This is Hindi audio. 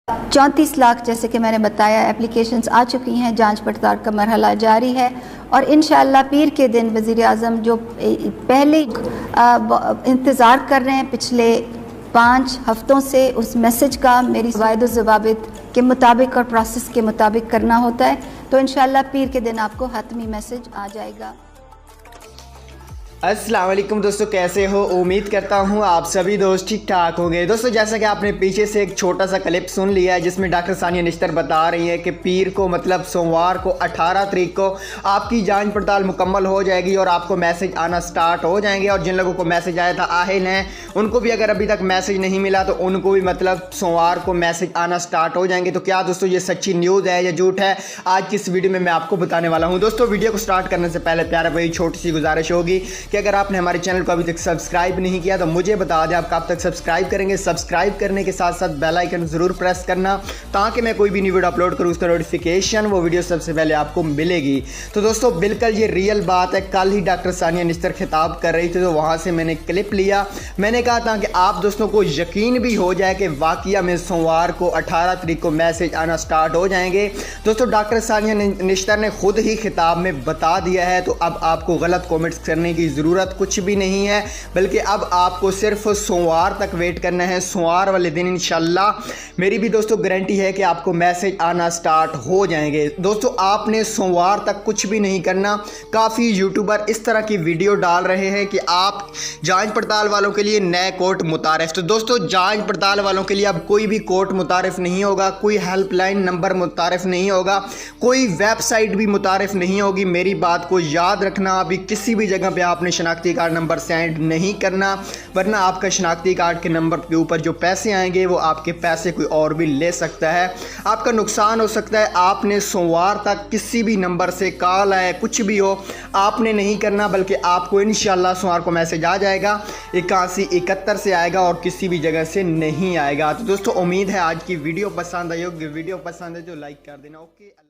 34 लाख जैसे कि मैंने बताया एप्लीकेशंस आ चुकी हैं। जांच पड़ताल का मरहला जारी है और इंशाअल्लाह पीर के दिन वज़ीर आज़म जो पहले इंतज़ार कर रहे हैं पिछले 5 हफ्तों से, उस मैसेज का मेरी वायद ज़वाबित के मुताबिक और प्रोसेस के मुताबिक करना होता है, तो इंशाअल्लाह पीर के दिन आपको हतमी मैसेज आ जाएगा। अस्सलाम वालेकुम दोस्तों, कैसे हो? उम्मीद करता हूँ आप सभी दोस्त ठीक ठाक होंगे। दोस्तों जैसा कि आपने पीछे से एक छोटा सा क्लिप सुन लिया है जिसमें डॉक्टर सानिया निश्तर बता रही है कि पीर को मतलब सोमवार को 18 तारीख को आपकी जांच पड़ताल मुकम्मल हो जाएगी और आपको मैसेज आना स्टार्ट हो जाएंगे। और जिन लोगों को मैसेज आया था आहिल हैं, उनको भी अगर अभी तक मैसेज नहीं मिला तो उनको भी मतलब सोमवार को मैसेज आना स्टार्ट हो जाएंगे। तो क्या दोस्तों ये सच्ची न्यूज़ है या झूठ है, आज की इस वीडियो में मैं आपको बताने वाला हूँ। दोस्तों वीडियो को स्टार्ट करने से पहले प्यारा भाई छोटी सी गुजारिश होगी कि अगर आपने हमारे चैनल को अभी तक सब्सक्राइब नहीं किया तो मुझे बता दें आप कब तक सब्सक्राइब करेंगे। सब्सक्राइब करने के साथ साथ बेल आइकन जरूर प्रेस करना ताकि मैं कोई भी न्यू वीडियो अपलोड करूं उसका नोटिफिकेशन वो वीडियो सबसे पहले आपको मिलेगी। तो दोस्तों बिल्कुल ये रियल बात है। कल ही डॉक्टर सानिया निश्तर खिताब कर रही थी तो वहां से मैंने क्लिप लिया। मैंने कहा था कि आप दोस्तों को यकीन भी हो जाए कि वाकया में सोमवार को 18 तारीख को मैसेज आना स्टार्ट हो जाएंगे। दोस्तों डॉक्टर सानिया निश्तर ने खुद ही खिताब में बता दिया है, तो अब आपको गलत कमेंट्स करने की ज़रूरत कुछ भी नहीं है, बल्कि अब आपको सिर्फ सोमवार तक वेट करना है। सोमवार वाले दिन इंशाल्लाह मेरी भी दोस्तों गारंटी है कि आपको मैसेज आना स्टार्ट हो जाएंगे। दोस्तों आपने सोमवार तक कुछ भी नहीं करना। काफ़ी यूट्यूबर इस तरह की वीडियो डाल रहे हैं कि आप जांच पड़ताल वालों के लिए नए कोर्ट मुतारिफ। तो दोस्तों जांच पड़ताल वालों के लिए अब कोई भी कोर्ट मुतारिफ नहीं होगा, कोई हेल्पलाइन नंबर मुतारिफ नहीं होगा, कोई वेबसाइट भी मुतारिफ नहीं होगी। मेरी बात को याद रखना, अभी किसी भी जगह पे आपने शनाख्ती कार्ड नंबर सेंड नहीं करना, वरना आपका शनाख्ती कार्ड के नंबर के ऊपर जो पैसे आएंगे वो आपके पैसे कोई और भी ले सकता है, आपका नुकसान हो सकता है। आपने सोमवार तक किसी भी नंबर से कॉल आए कुछ भी हो आपने नहीं करना, बल्कि आपको इंशाल्लाह सोमवार को मैसेज आ जाएगा। 8171 से आएगा और किसी भी जगह से नहीं आएगा। तो दोस्तों उम्मीद है आज की वीडियो पसंद आई होगी। वीडियो पसंद है तो लाइक कर देना। ओके।